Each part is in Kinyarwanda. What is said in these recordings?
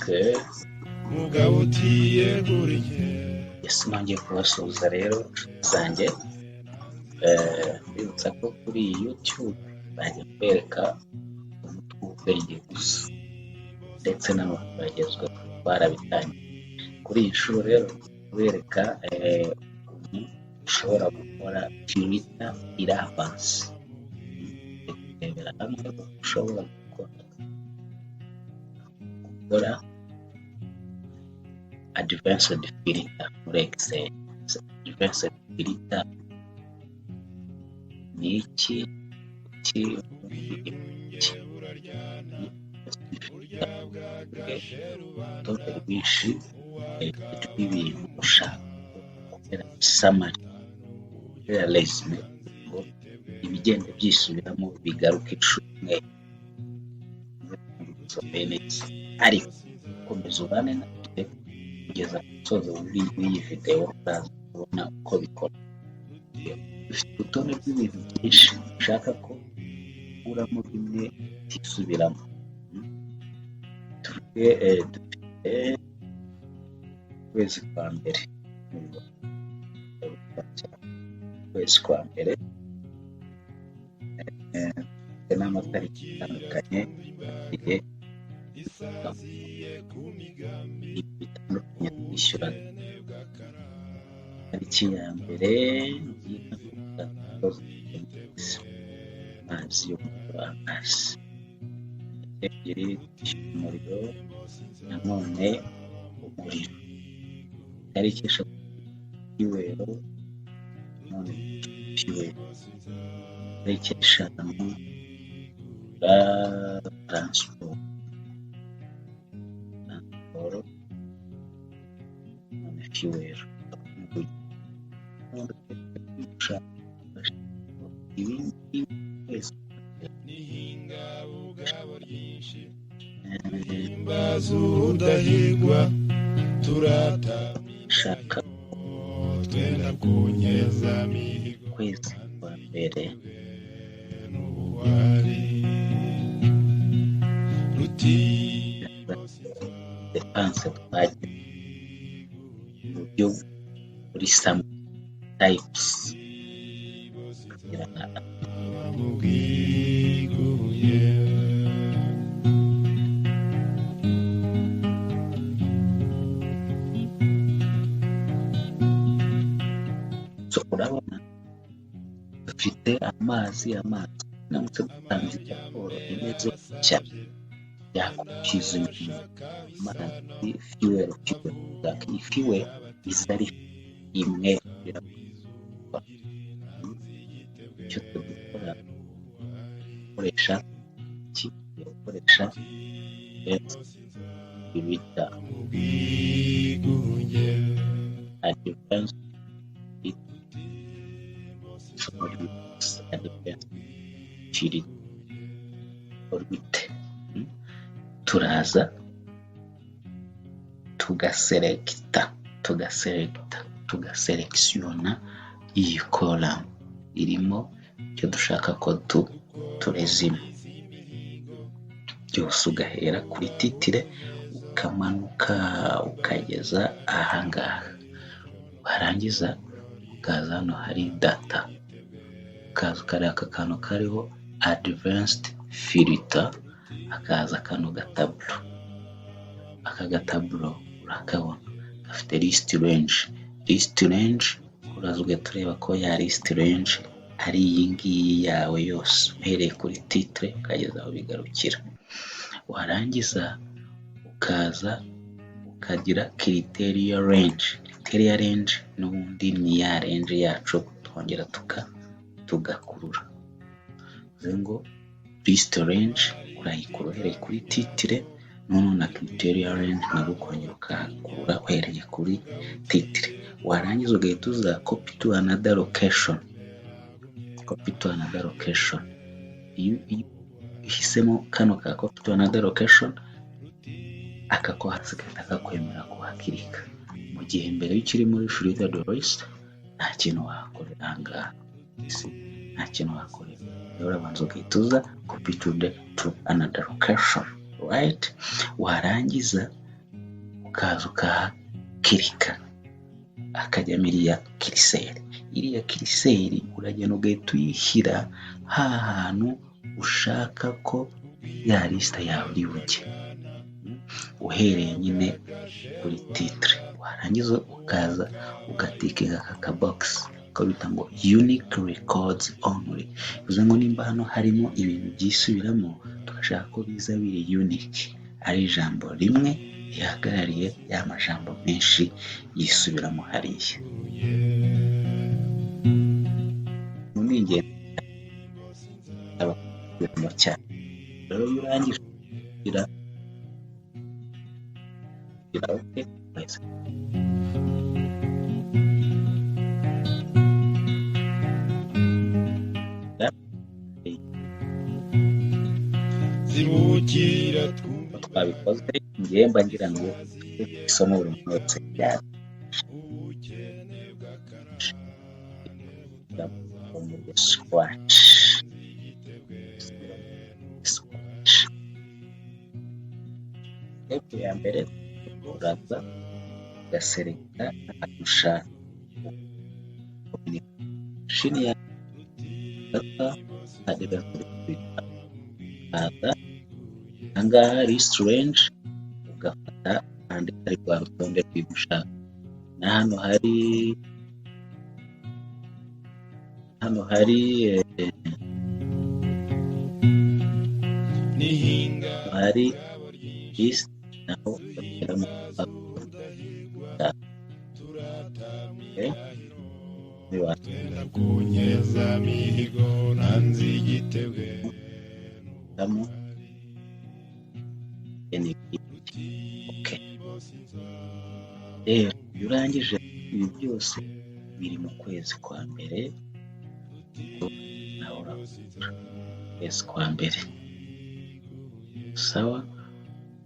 Okay. mugabo utiyeguriye. Yes, nongeye kubasuhuza rero zanjye. Bibutsa ko kuri YouTube bajya kwereka umutwe w'ubwenge gusa ndetse n'amakuru bagezweho barabitangiye. Kuri iyi nshuro rero kubereka ushobora gukora filita iravansi, kurebera hamwe ushobora gukora advanced filter muri Excel. Advanced filter ni iki urutonde rwinshi rw'ibintu ushaka gukora summary ya resume, ngo ibigenda byisubiramo bigaruka inshuro imwe neza, ariko komeza ubane natwe kugeza ku musozo w'iyi video uraza kubona uko bikora. Dufite urutonde rw'ibintu byinshi ushaka ko uramo bimwe tisubiramo. Dufite ukwezi kwa mbere, n'amatariki atandukanye igihe bitandukanye twishyura. Tariki ya mbere amazi yo kugura amazi, ebyiri umuriro, nanone umuriro. Tariki eshatu y'Iwero, none y'Iwero. Tariki eshanu transport, none y'Iwero. Ibindi wese Imbazo udahigwa shaka twenda kunyeza mihigo kwezi kwa mbere n'ubuwari depanse twagiye mu buryo muri some types kugira ngo mubwiguye. so urabona dufite amazi namutse gutangiza siporo imeze nshya yakurikiza amazi fuel ifiwe izari imwe icyo dukora gukoresha ibita advance orbite. Turaza tugaselekisiona iyi column irimo icyo dushaka ko turezima byose, ugahera kuri titire ukamanuka ukageza ahangaha, warangiza ukaza hano hari data, ukaza ukareba aka kantu kariho advanced filter, hakaza akantu gataburo. Aka gataburo urakabona gafite list range. Uraza ugatureba ko ya list range ari iyi ngiyi yawe yose, uhereye kuri titre ukageza aho bigarukira. Warangiza ukaza ukagira criteria range n'ubundi ni ya range yacu, twongera tugakurura. Bivuze ngo list range urayikura uhereye kuri titre, none na criteria range nabwo ukongera ukakurura uhereye kuri titre. Warangiza ugahita uza copy to another location. Iyo uhisemo kano ka copy to another location, aka ko hasi gahita kakwemera kuhakirika. Mu gihe mbere y'ikiri muri Frida Doris nta kintu wakorera ahangaha, nta kintu wakorera. Rero urabanza ugahita uza copy to another location, right? Warangiza ukaza ukahakirika akajyamo iriya kiriseri. Iriya kiriseri uragenda ugahita uyishyira hantu ushaka ko ya lisita yawe iri bujye, uhereye nyine kuri titire. Warangiza ukaza ugatikinga aka kabogisi ukabita ngo unique records only. Bivuze ngo nimba hano harimo ibintu byisubiramo, tugashaka ko biza biri unique, ari ijambo rimwe rihagarariye ya majambo menshi yisubiramo hariya. Ni ingenzi abasubiramo cyane. Rero iyo urangije kugira okay, zibukira twabikoze ngiye mba ngira ngo isomo buri muntu wese ryari swatch step ya mbere uraza ugaselekta ahantu ushaka mashini ya data hagera kuri data ahangaha list range ugafata ahandi ari rwa rutonde rw'ibyo ushaka. Na hano hari list naho ugashyiramo kunyeza mihigo nanzi igitebwe rero iyo urangije ibi byose biri mu kwezi kwa mbere, nawe urakora kwezi kwa mbere sawa.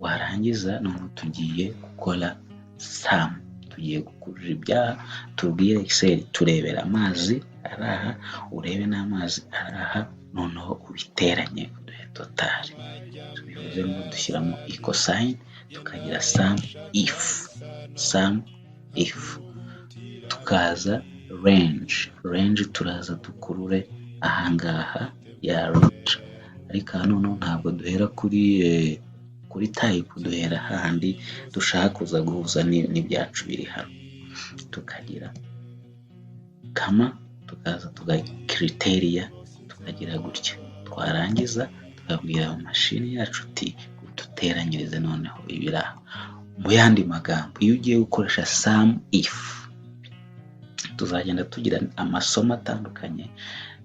Warangiza none tugiye gukora samu, tugiye gukurura ibyaha. Tubwire Excel turebera amazi araha, urebe n'amazi araha, noneho ubiteranye uduhe totali. Tubivuze ngo dushyiramo equal sign, tukagira sum if, tukaza range turaza dukurure ahangaha ya range, ariko hano ntabwo duhera kuri type, duhera handi dushaka kuza guhuza n'ibyacu biri hano. Tukagira kama, tukaza criteria, tukagira gutya. Twarangiza tukabwira mashini yacu uti duteranyirize noneho ibiraha. Mu yandi magambo, iyo ugiye gukoresha sum if, tuzagenda tugira amasomo atandukanye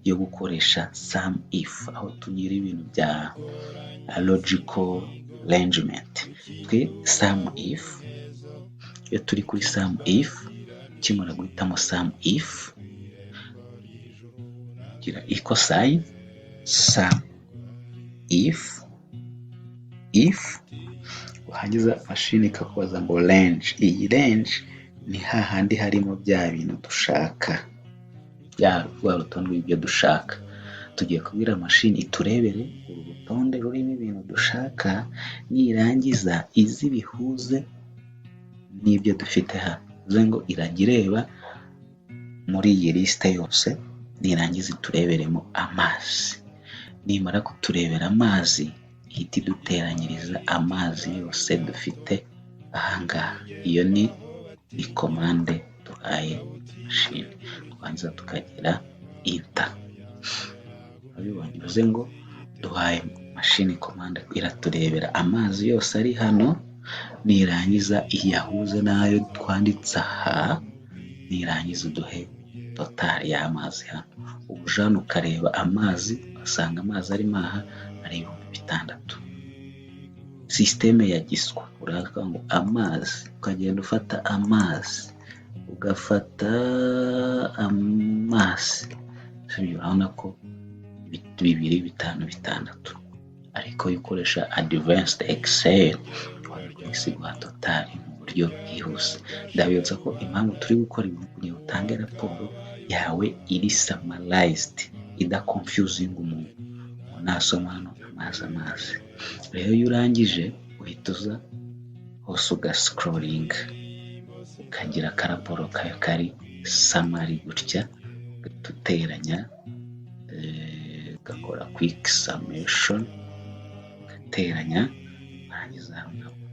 yo gukoresha sum if, aho tugira ibintu bya logical arrangement. Twe sum if, iyo turi kuri sum if, kimara guhitamo sum if, gira equal sign sum if, warangiza mashini ikakubaza ngo range. Iyi range ni hahandi harimo bya bintu dushaka, rwa rutonde rw'ibyo dushaka. Tugiye kubwira mashini iturebere uru rutonde rurimo ibintu dushaka, nirangiza izi bihuze n'ibyo dufite hano. Bivuze ngo irajya ireba muri iyi lisite yose, nirangiza itureberemo amazi. Nimara kuturebera amazi, ihita iduteranyiriza amazi yose dufite ahangaha. Iyo ni komande duhaye mashini. Twangiza tukagira enter. Bivuze ngo duhaye mashini komande iraturebera amazi yose ari hano, nirangiza iyahuze nayo twanditse aha, nirangiza uduhe totali y'amazi hano. Ubujana ukareba amazi, usanga amazi arimo aha ari 6,000. Systeme ya giswa, uravuga ngo amazi, ukagenda ufata amazi, ugafata amazi. Urabona ko 2, 5, 6. Ariko iyo ukoresha advanced Excel, wabiguha totali mu buryo bwihuse. Ndabibutsa ko impamvu turi gukora ibi kugira ngo utange raporo yawe iri summarized, confusing umuntu nasoma hano amazi. Rero iyo urangije uhita uza hose ugascrolling ukagira akaraporo kayo kari summary gutya uteranya ugakora quick summation ugateranya warangiza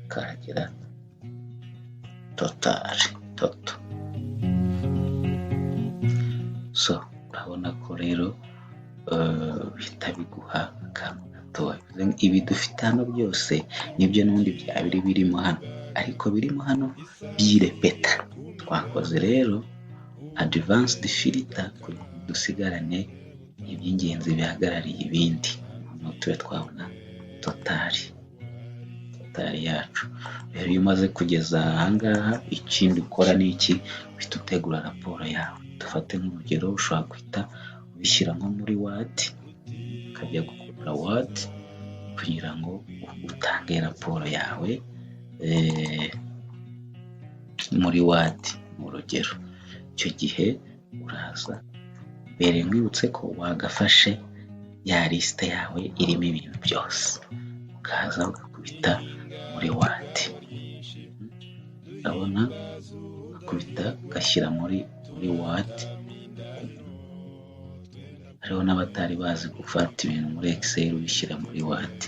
ukagira toto. So urabona ko rero bihita biguha akantu gatoya. Ibi dufite hano byose nibyo n'ubundi byabiri birimo hano, ariko birimo hano byirepeta. Twakoze rero advanced filter kugira ngo dusigarane iby'ingenzi bihagarariye ibindi, no tube twabona totali yacu. Rero iyo umaze kugeza ahangaha, ikindi ukora ni iki? Uhita utegura raporo yawe. Dufate nk'urugero, ushobora guhita ubishyira nko muri Word, ukajya gukora Word kugira ngo utange raporo yawe muri Word mu rugero. Icyo gihe uraza mbere nkwibutse ko wagafashe ya lisite yawe irimo ibintu byose, ukaza ugakubita muri Word. Urabona ugakubita ugashyira muri Word. Hariho n'abatari bazi gufata ibintu muri Excel ubishyira muri Word.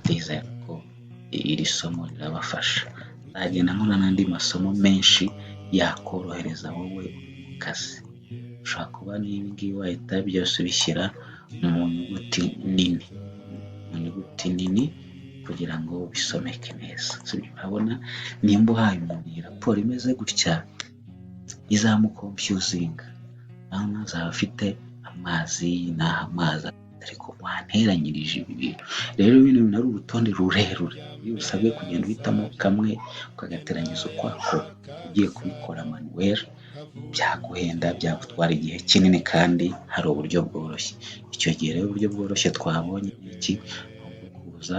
Ndizera ko iri somo rirabafasha. Nzagenda nkora n'andi masomo menshi yakorohereza wowe mu kazi. Ushobora kuba n'ibingibi wahita byose ubishyira mu nyuguti nini kugira ngo bisomeke neza. Urabona nimba uhaye umuntu iyi raporo imeze gutya izamukonfyuzinga, naho azaba afite amazi ariko wanteranyirije ibi bintu. Rero bino bintu ari urutonde rurerure, iyo usabwe kugenda uhitamo kamwe ukagateranyiza ukwako ugiye kubikora manuel, byaguhenda, byagutwara igihe kinini kandi hari uburyo bworoshye. Icyo gihe rero uburyo bworoshye twabonye iki? Kuza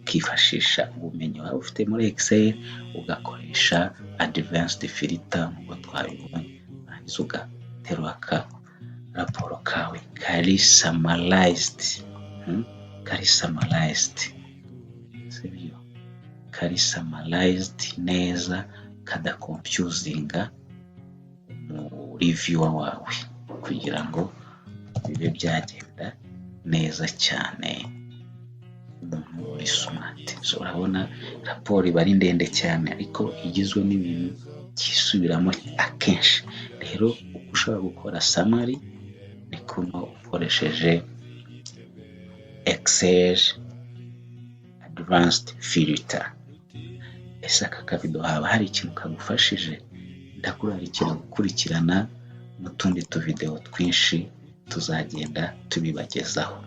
ukifashisha ubumenyi waba ufite muri Excel ugakoresha advanced filter nk'uko twabibonye, urangiza ugaterura raporo kawe kari summarized, sibyo? Kari summarized neza, kadakonfyuzinga mu reviewer wawe, kugira ngo bibe byagenda neza cyane umuntu uri smart. So urabona raporo iba ari ndende cyane ariko igizwe n'ibintu byisubiramo akenshi. Rero uko ushobora gukora summary ni kuno ukoresheje Excel advanced filter. Ese aka kavido haba hari ikintu kagufashije? Ndakurarikira gukurikirana n'utundi tuvideo twinshi tuzagenda tubibagezaho.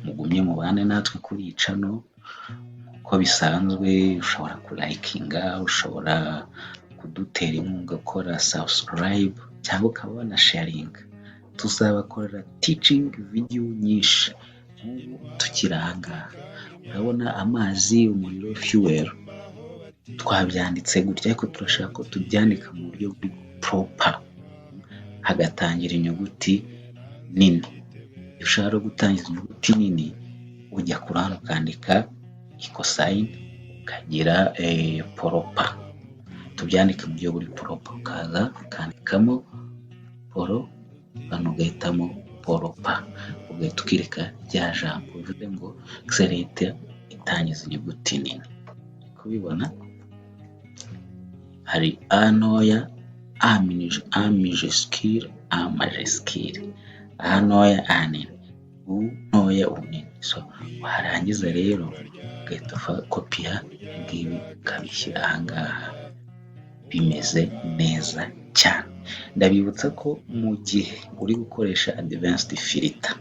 Mugumye mubane natwe kuri iyi channel uko bisanzwe. Ushobora kulikinga, ushobora kudutera inkunga ukora subscribe, cyangwa ukaba wanasharinga. Tuzabakorera teaching video nyinshi. Tukiri ahangaha urabona amazi, umuriro, fuel twabyanditse gutya, ariko turashaka ko tubyandika mu buryo buri proper, hagatangira inyuguti nini. Iyo ushaka gutangiza inyuguti nini ujya kurana ukandika ikosign, ukagira proper. Tubyandike mu buryo buri proper, ukaza ukandikamo poro, hano ugahitamo proper, ugahita ukirika rya jambo bivuze ngo excellent itangiza inyuguti nini. Kubibona hari a ntoya, a majuscule, a majuscule, a ntoya, a nini, u ntoya, u nini. So warangiza rero ugahita kopiya ngibi ukabishyira ahangaha, bimeze neza cyane. Ndabibutsa ko mu gihe uri gukoresha advanced filter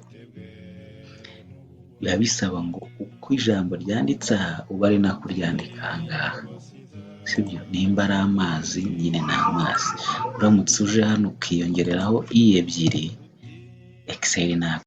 biba bisaba ngo uko ijambo ryanditse aha uba ari nako ryandika ahangaha, sibyo? Nimba ari amazi nyine ni amazi. Uramutse uje hano ukiyongereraho i ebyiri, Excel ntabwo